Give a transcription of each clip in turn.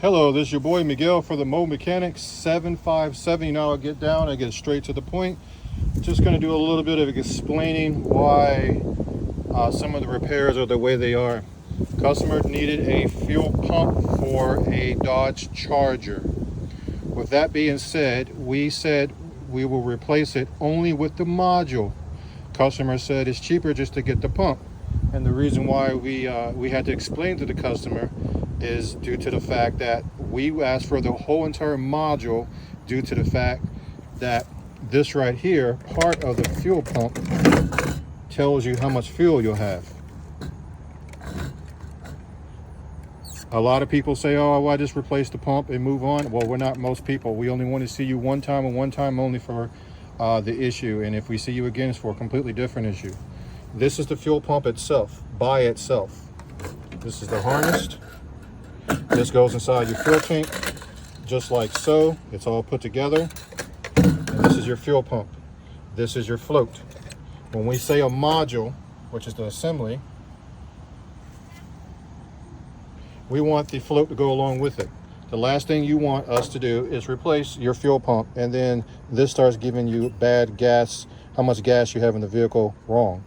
Hello, this is your boy Miguel for the mobilemechanic 757. You know, I'll get down and get straight to the point. Just going to do a little bit of explaining why some of the repairs are the way they are. Customer needed a fuel pump for a Dodge Charger. With that being said we will replace it only with the module. Customer said it's cheaper just to get the pump. And the reason why we had to explain to the customer is due to the fact that we asked for the whole entire module due to the fact that this right here, part of the fuel pump, tells you how much fuel you'll have. A lot of people say, oh, well, I just replace the pump and move on. Well, we're not most people. We only want to see you one time and one time only for the issue. And if we see you again, it's for a completely different issue. This is the fuel pump itself, by itself. This is the harness. This goes inside your fuel tank, just like so. It's all put together. And this is your fuel pump. This is your float. When we say a module, which is the assembly, we want the float to go along with it. The last thing you want us to do is replace your fuel pump, and then this starts giving you bad gas, how much gas you have in the vehicle wrong.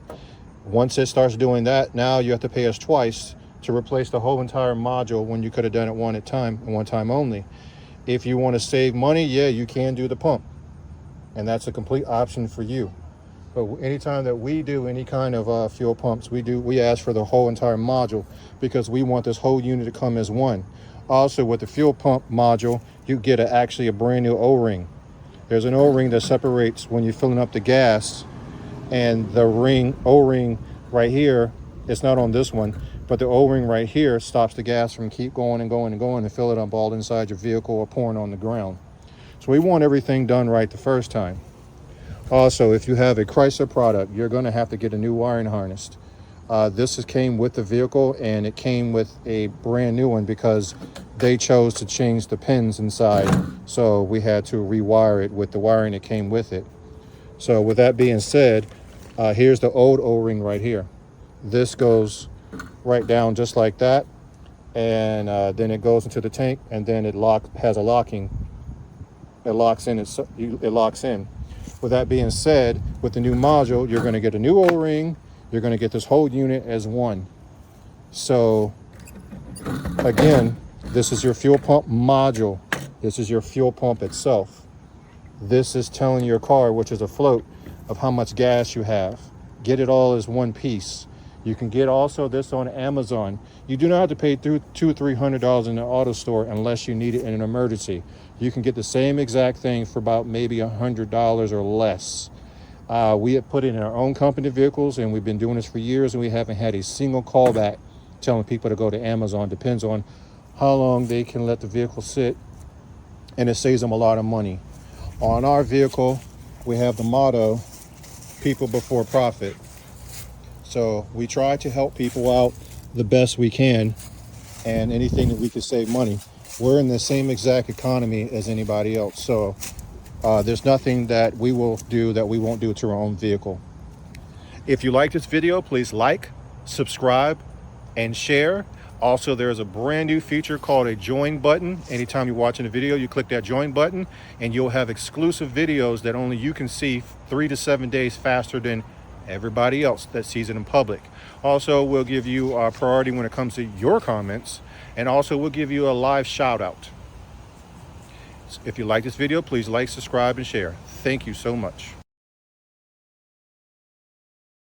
Once it starts doing that, now you have to pay us twice to replace the whole entire module when you could have done it one time only. If you want to save money, yeah, you can do the pump, and that's a complete option for you. But anytime that we do any kind of fuel pumps, we ask for the whole entire module because we want this whole unit to come as one. Also, with the fuel pump module, you get actually a brand new O-ring. There's an O-ring that separates when you're filling up the gas, and the O-ring right here, it's not on this one, but the O-ring right here stops the gas from keep going and going and going and fill it up all inside your vehicle or pouring on the ground. So we want everything done right the first time. Also, if you have a Chrysler product, you're going to have to get a new wiring harness. This came with the vehicle, and it came with a brand new one because they chose to change the pins inside. So we had to rewire it with the wiring that came with it. So with that being said, here's the old O-ring right here. This goes right down just like that, and then it goes into the tank, and then it has a locking. It locks in. It locks in. With that being said, with the new module, you're going to get a new O-ring. You're going to get this whole unit as one. So again, this is your fuel pump module. This is your fuel pump itself. This is telling your car, which is a float, of how much gas you have. Get it all as one piece. You can get also this on Amazon. You do not have to pay $200 or $300 in the auto store unless you need it in an emergency. You can get the same exact thing for about maybe $100 or less. We have put it in our own company vehicles, and we've been doing this for years, and we haven't had a single callback telling people to go to Amazon. Depends on how long they can let the vehicle sit, and it saves them a lot of money. On our vehicle, we have the motto, people before profit. So we try to help people out the best we can, and anything that we can save money. We're in the same exact economy as anybody else. So there's nothing that we will do that we won't do to our own vehicle. If you like this video, please like, subscribe, and share. Also, there's a brand new feature called a join button. Anytime you're watching a video, you click that join button, and you'll have exclusive videos that only you can see 3 to 7 days faster than everybody else that sees it in public. Also, we'll give you priority when it comes to your comments, and also we'll give you a live shout out. If you like this video, please like, subscribe, and share. Thank you so much.